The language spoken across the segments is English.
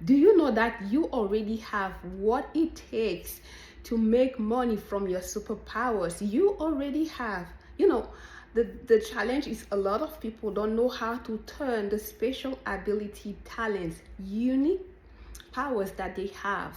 Do you know that you already have what it takes to make money from your superpowers? You already have. You know, the challenge is a lot of people don't know how to turn the special ability, talents, unique powers that they have,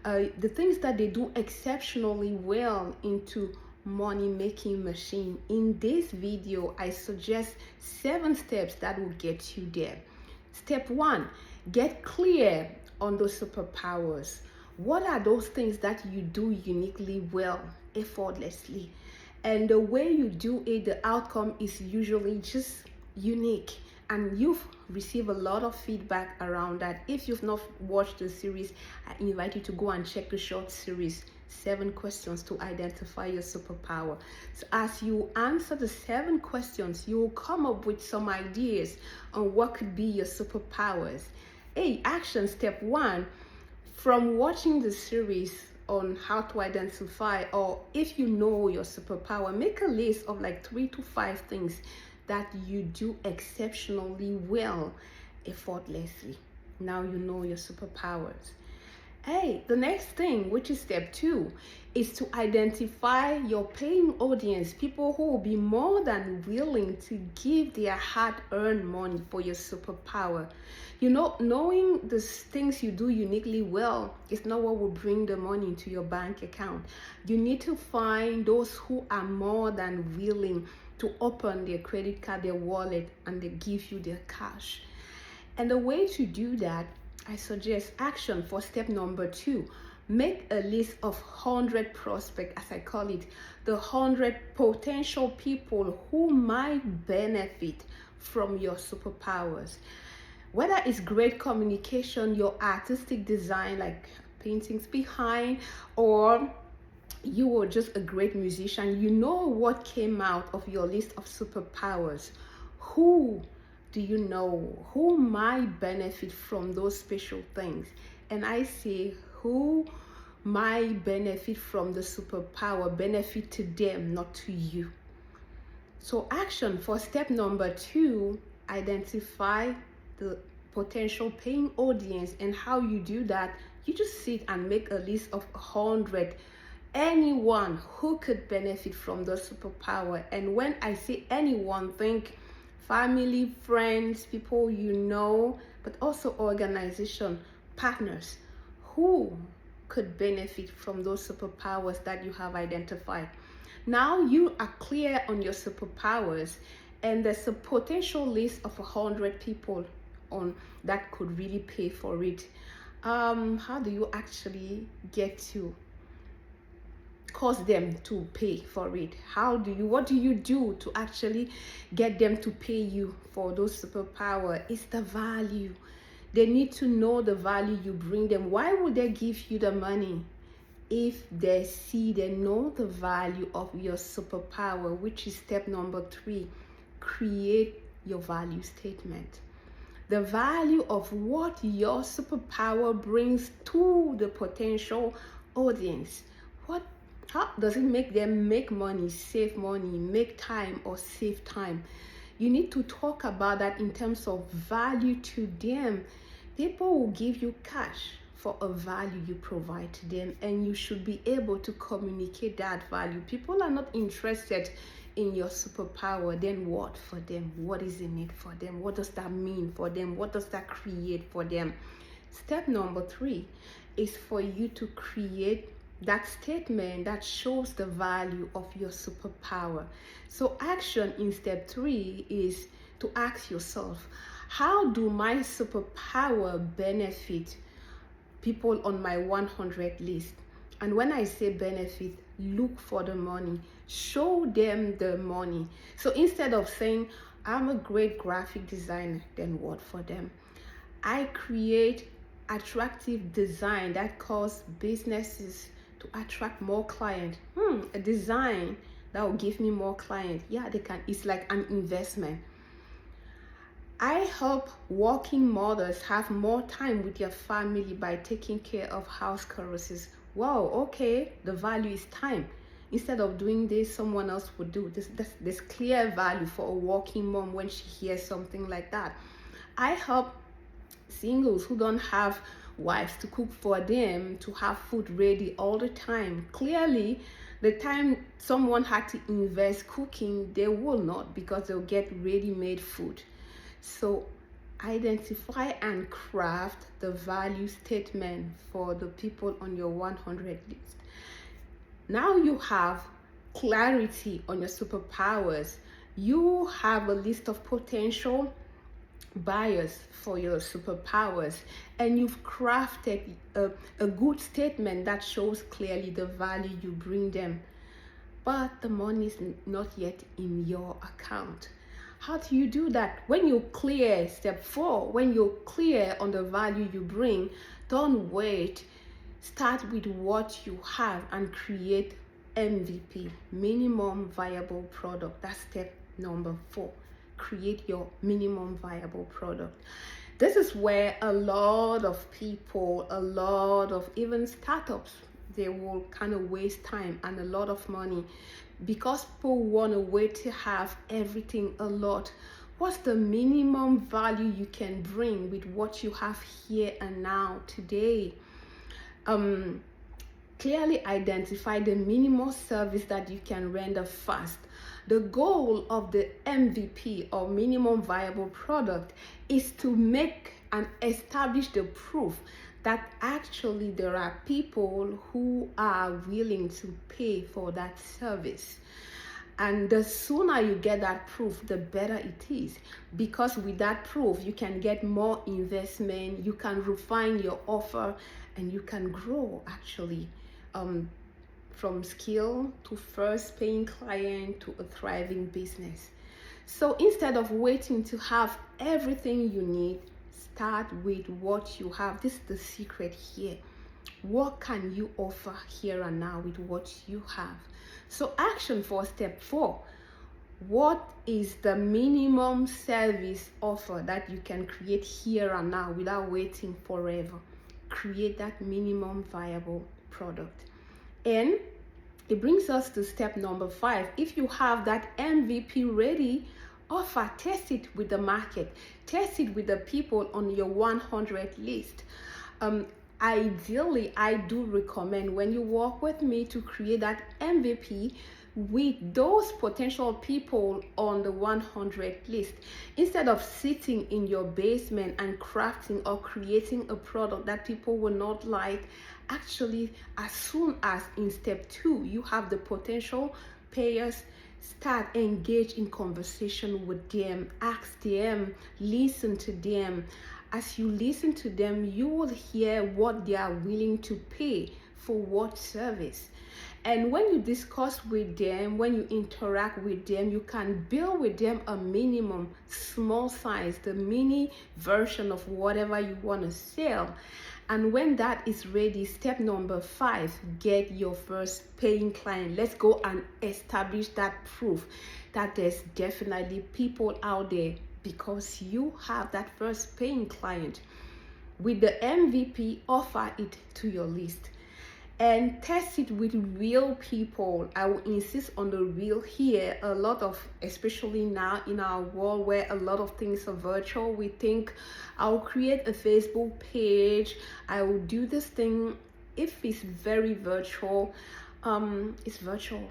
the things that they do exceptionally well into money making machine. In this video, I suggest 7 steps that will get you there. Step 1, get clear on those superpowers. What are those things that you do uniquely well, effortlessly? And the way you do it, the outcome is usually just unique. And you've received a lot of feedback around that. If you've not watched the series, I invite you to go and check the short series, 7 questions to identify your superpower. So as you answer the 7 questions, you will come up with some ideas on what could be your superpowers. Action step 1, from watching the series on how to identify, or if you know your superpower, make a list of like 3 to 5 things that you do exceptionally well, effortlessly. Now you know your superpowers. The next thing, which is step 2, is to identify your paying audience, people who will be more than willing to give their hard-earned money for your superpower. You know, knowing the things you do uniquely well is not what will bring the money into your bank account. You need to find those who are more than willing to open their credit card, their wallet, and they give you their cash. And the way to do that, I suggest action for step number 2. Make a list of 100 prospects, as I call it, the 100 potential people who might benefit from your superpowers. Whether it's great communication, your artistic design, like paintings behind, or you are just a great musician, you know what came out of your list of superpowers. Who do you know who might benefit from those special things? And I say, who might benefit from the superpower, benefit to them, not to you. So action for step number 2, identify the potential paying audience. And how you do that, you just sit and make a list of 100, anyone who could benefit from the superpower. And when I say anyone, think family, friends, people you know, but also organization, partners who could benefit from those superpowers that you have identified. Now you are clear on your superpowers, and there's a potential list of 100 people on that could really pay for it. How do you actually get to cause them to pay for it? What do you do to actually get them to pay you for those superpower? It's the value. They need to know the value you bring them. Why would they give you the money? If they know the value of your superpower, which is step number 3, create your value statement. The value of what your superpower brings to the potential audience. How does it make them make money, save money, make time, or save time? You need to talk about that in terms of value to them. People will give you cash for a value you provide to them, and you should be able to communicate that value. People are not interested in your superpower, then what for them? What is in it for them? What does that mean for them? What does that create for them? Step number 3 is for you to create that statement that shows the value of your superpower. So action in step 3 is to ask yourself, how do my superpower benefit people on my 100 list? And when I say benefit, look for the money, show them the money. So instead of saying, I'm a great graphic designer, then what for them? I create attractive design that causes businesses to attract more clients. A design that will give me more clients. Yeah, they can. It's like an investment. I help working mothers have more time with their family by taking care of house chores. Wow, okay, the value is time. Instead of doing this, someone else would do this. There's clear value for a working mom when she hears something like that. I help singles who don't have wives to cook for them, to have food ready all the time. Clearly, the time someone had to invest cooking, they will not, because they'll get ready-made food. So identify and craft the value statement for the people on your 100 list. Now you have clarity on your superpowers. You have a list of potential buyers for your superpowers, and you've crafted a good statement that shows clearly the value you bring them, but the money is not yet in your account. How do you do that? When you're clear, step 4, when you're clear on the value you bring, don't wait. Start with what you have and create MVP, minimum viable product. That's step number 4. Create your minimum viable product. This is where a lot of people, a lot of even startups, they will kind of waste time and a lot of money, because people want to wait to have everything a lot. What's the minimum value you can bring with what you have here and now today? Clearly identify the minimal service that you can render fast. The goal of the MVP, or minimum viable product, is to make and establish the proof that actually there are people who are willing to pay for that service. And the sooner you get that proof, the better it is, because with that proof you can get more investment, you can refine your offer, and you can grow actually from skill to first paying client to a thriving business. So instead of waiting to have everything you need, start with what you have. This is the secret here. What can you offer here and now with what you have? So action for step 4. What is the minimum service offer that you can create here and now without waiting forever? Create that minimum viable product. And it brings us to step number 5. If you have that MVP ready, offer, test it with the market, test it with the people on your 100 list. Ideally, I do recommend when you work with me to create that MVP with those potential people on the 100 list, instead of sitting in your basement and crafting or creating a product that people will not like. Actually, as soon as in step 2 you have the potential payers, start engage in conversation with them, ask them, listen to them. As you listen to them, you will hear what they are willing to pay for what service. And when you discuss with them, when you interact with them, you can build with them a minimum, small size, the mini version of whatever you want to sell. And when that is ready, step number 5, get your first paying client. Let's go and establish that proof that there's definitely people out there, because you have that first paying client. With the MVP, offer it to your list and test it with real people. I will insist on the real here. A lot of, especially now in our world where a lot of things are virtual, we think I'll create a Facebook page, I will do this thing. If it's very virtual, it's virtual.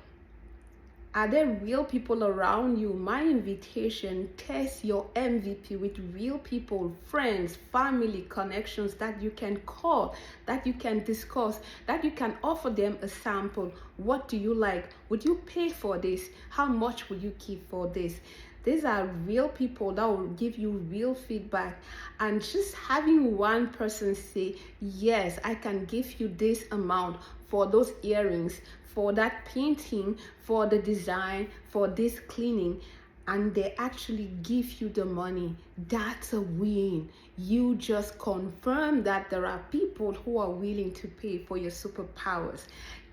Are there real people around you? My invitation, test your MVP with real people, friends, family, connections that you can call, that you can discuss, that you can offer them a sample. What do you like? Would you pay for this? How much would you keep for this? These are real people that will give you real feedback. And just having one person say, yes, I can give you this amount for those earrings, for that painting, for the design, for this cleaning, and they actually give you the money, that's a win. You just confirm that there are people who are willing to pay for your superpowers.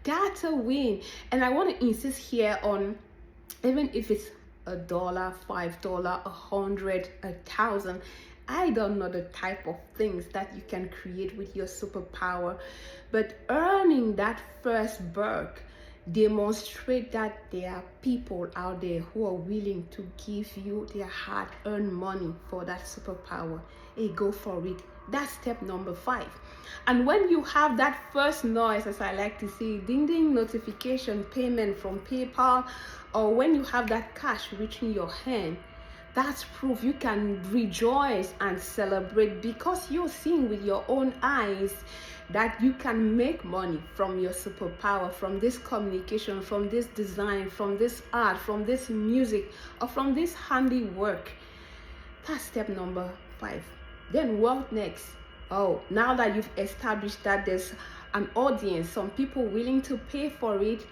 That's a win. And I want to insist here on, even if it's $1, $5, 100, 1,000, I don't know the type of things that you can create with your superpower, but earning that first buck demonstrate that there are people out there who are willing to give you their hard-earned money for that superpower. hey, go for it. That's step number 5. And when you have that first noise, as I like to say, ding ding notification, payment from PayPal, or when you have that cash reaching your hand, that's proof you can rejoice and celebrate, because you're seeing with your own eyes that you can make money from your superpower, from this communication, from this design, from this art, from this music, or from this handiwork. That's step number 5. Then what next? Oh, now that you've established that there's an audience, some people willing to pay for it,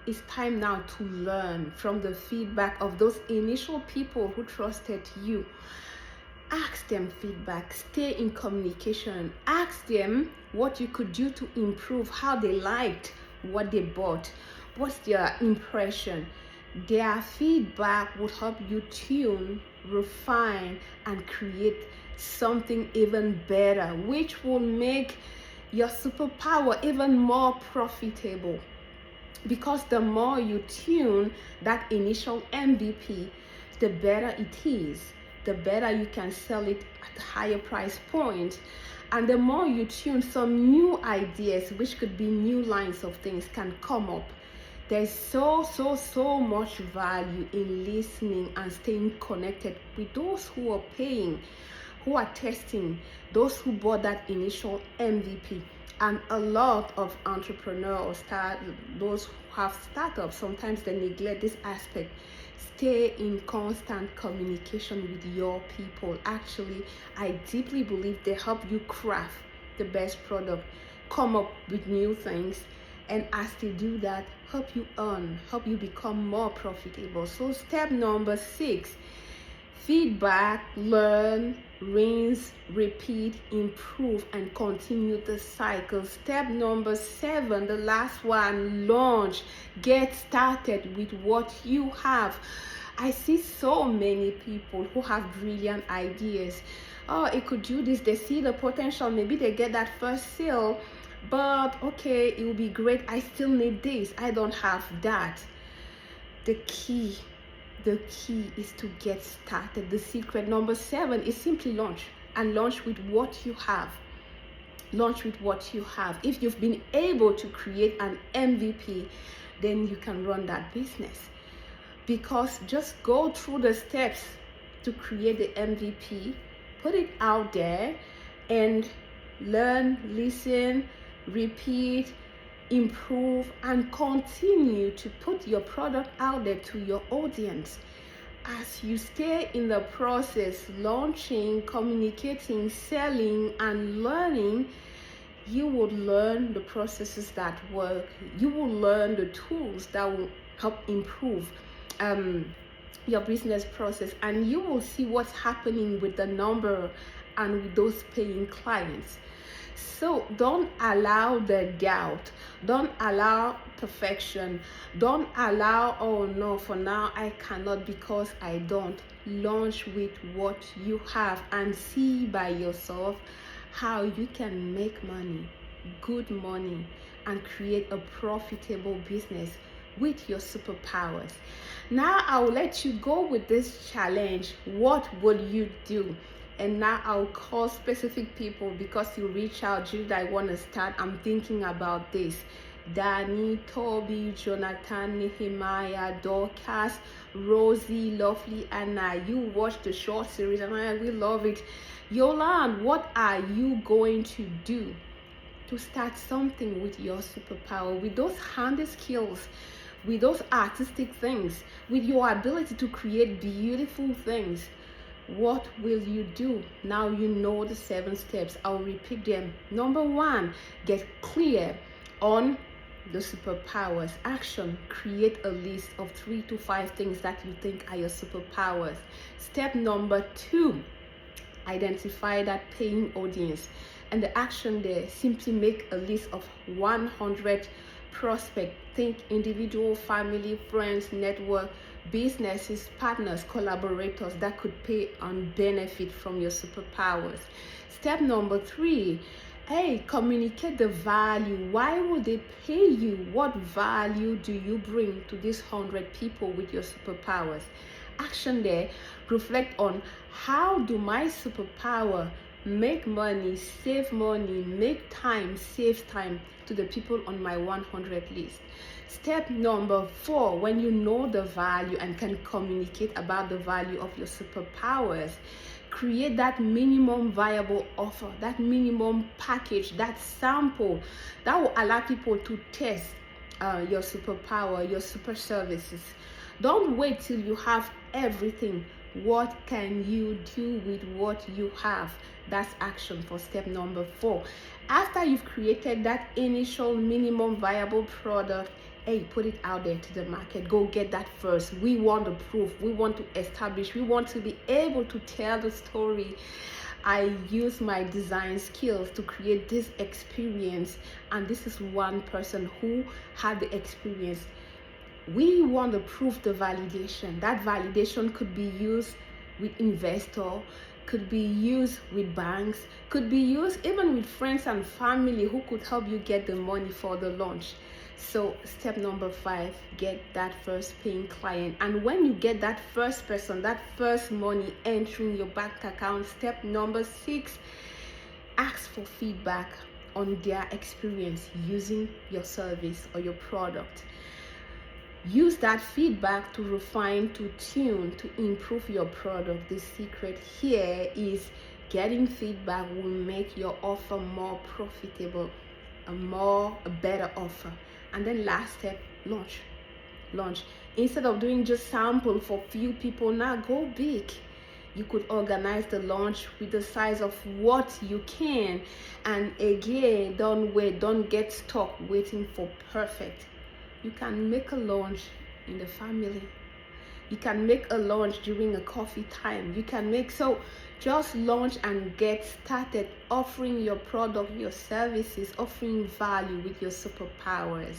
it's time now to learn from the feedback of those initial people who trusted you. Ask them feedback, stay in communication, ask them what you could do to improve, how they liked what they bought, what's their impression. Their feedback would help you tune, refine, and create something even better, which will make your superpower even more profitable. Because the more you tune that initial MVP, the better it is, the better you can sell it at a higher price point. And the more you tune, some new ideas, which could be new lines of things, can come up. There's so much value in listening and staying connected with those who are paying, who are testing, those who bought that initial MVP. And a lot of entrepreneurs, those who have startups, sometimes they neglect this aspect. Stay in constant communication with your people. Actually, I deeply believe they help you craft the best product, come up with new things, and as they do that, help you earn, help you become more profitable. So step number 6, feedback, learn, rinse, repeat, improve, and continue the cycle. Step number 7, the last one, launch. Get started with what you have. I see so many people who have brilliant ideas. Oh, it could do this. They see the potential. Maybe they get that first sale, but okay, it will be great. I still need this. I don't have that. The key is to get started. The secret number 7 is simply launch, and launch with what you have. Launch with what you have. If you've been able to create an MVP, then you can run that business. Because just go through the steps to create the MVP, put it out there, and learn, listen, repeat, improve, and continue to put your product out there to your audience. As you stay in the process, launching, communicating, selling, and learning, you will learn the processes that work. You will learn the tools that will help improve your business process, and you will see what's happening with the number and with those paying clients. So don't allow the doubt, don't allow perfection, don't allow, oh no, for now I cannot because I don't. Launch with what you have and see by yourself how you can make money, good money, and create a profitable business with your superpowers. Now I'll let you go with this challenge. What will you do? And now I'll call specific people, because you reach out, Jude, I want to start, I'm thinking about this. Danny, Toby, Jonathan, Nehemiah, Dorcas, Rosie, Lovely, Anna. You watched the short series and we love it. Yolande, what are you going to do to start something with your superpower, with those handy skills, with those artistic things, with your ability to create beautiful things? What will you do? Now you know the 7 steps. I'll repeat them. Number 1, get clear on the superpowers. Action, create a list of 3 to 5 things that you think are your superpowers. Step number 2, identify that paying audience. And the action there, simply make a list of 100 prospects. Think individual, family, friends, network, businesses, partners, collaborators that could pay and benefit from your superpowers. Step number 3, hey, communicate the value. Why would they pay you? What value do you bring to these 100 people with your superpowers? Action there, reflect on, how do my superpower make money, save money, make time, save time to the people on my 100 list. Step number 4, when you know the value and can communicate about the value of your superpowers, create that minimum viable offer, that minimum package, that sample that will allow people to test your superpower, your super services. Don't wait till you have everything. What can you do with what you have? That's action for step number 4. After you've created that initial minimum viable product, hey, put it out there to the market. Go get that first. We want the proof. We want to establish. We want to be able to tell the story. I use my design skills to create this experience, and this is one person who had the experience. We want to prove the validation. That validation could be used with investor, could be used with banks, could be used even with friends and family who could help you get the money for the launch. So step number 5, get that first paying client. And when you get that first person, that first money entering your bank account, step number 6, ask for feedback on their experience using your service or your product. Use that feedback to refine, to tune, to improve your product. The secret here is getting feedback will make your offer more profitable, a better offer. And then last step, launch. Instead of doing just sample for few people, now go big. You could organize the launch with the size of what you can. And again, don't wait, don't get stuck waiting for perfect. You can make a launch in the family. You can make a launch during a coffee time. You can make, so just launch and get started offering your product, your services, offering value with your superpowers.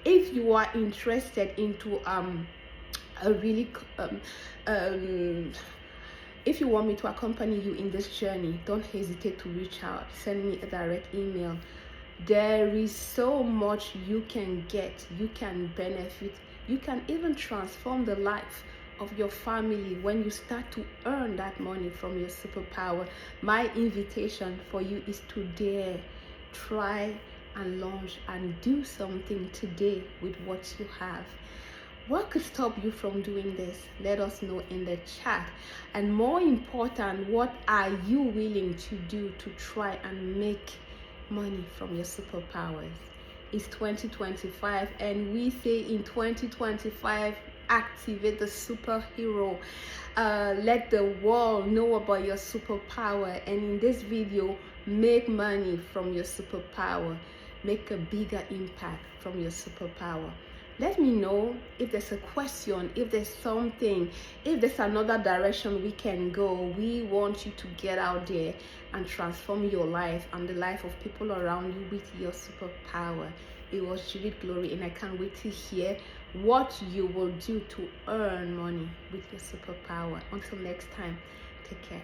If you are interested into if you want me to accompany you in this journey, don't hesitate to reach out. Send me a direct email. There is so much you can get, you can benefit, you can even transform the life of your family when you start to earn that money from your superpower. My invitation for you is to dare, try and launch and do something today with what you have. What could stop you from doing this? Let us know in the chat. And more important, what are you willing to do to try and make money from your superpowers? It's 2025, and we say in 2025, activate the superhero. Let the world know about your superpower, and in this video, make money from your superpower. Make a bigger impact from your superpower. Let me know if there's a question, if there's something, if there's another direction we can go. We want you to get out there and transform your life and the life of people around you with your superpower. It was Judith Glory, and I can't wait to hear what you will do to earn money with your superpower. Until next time, take care.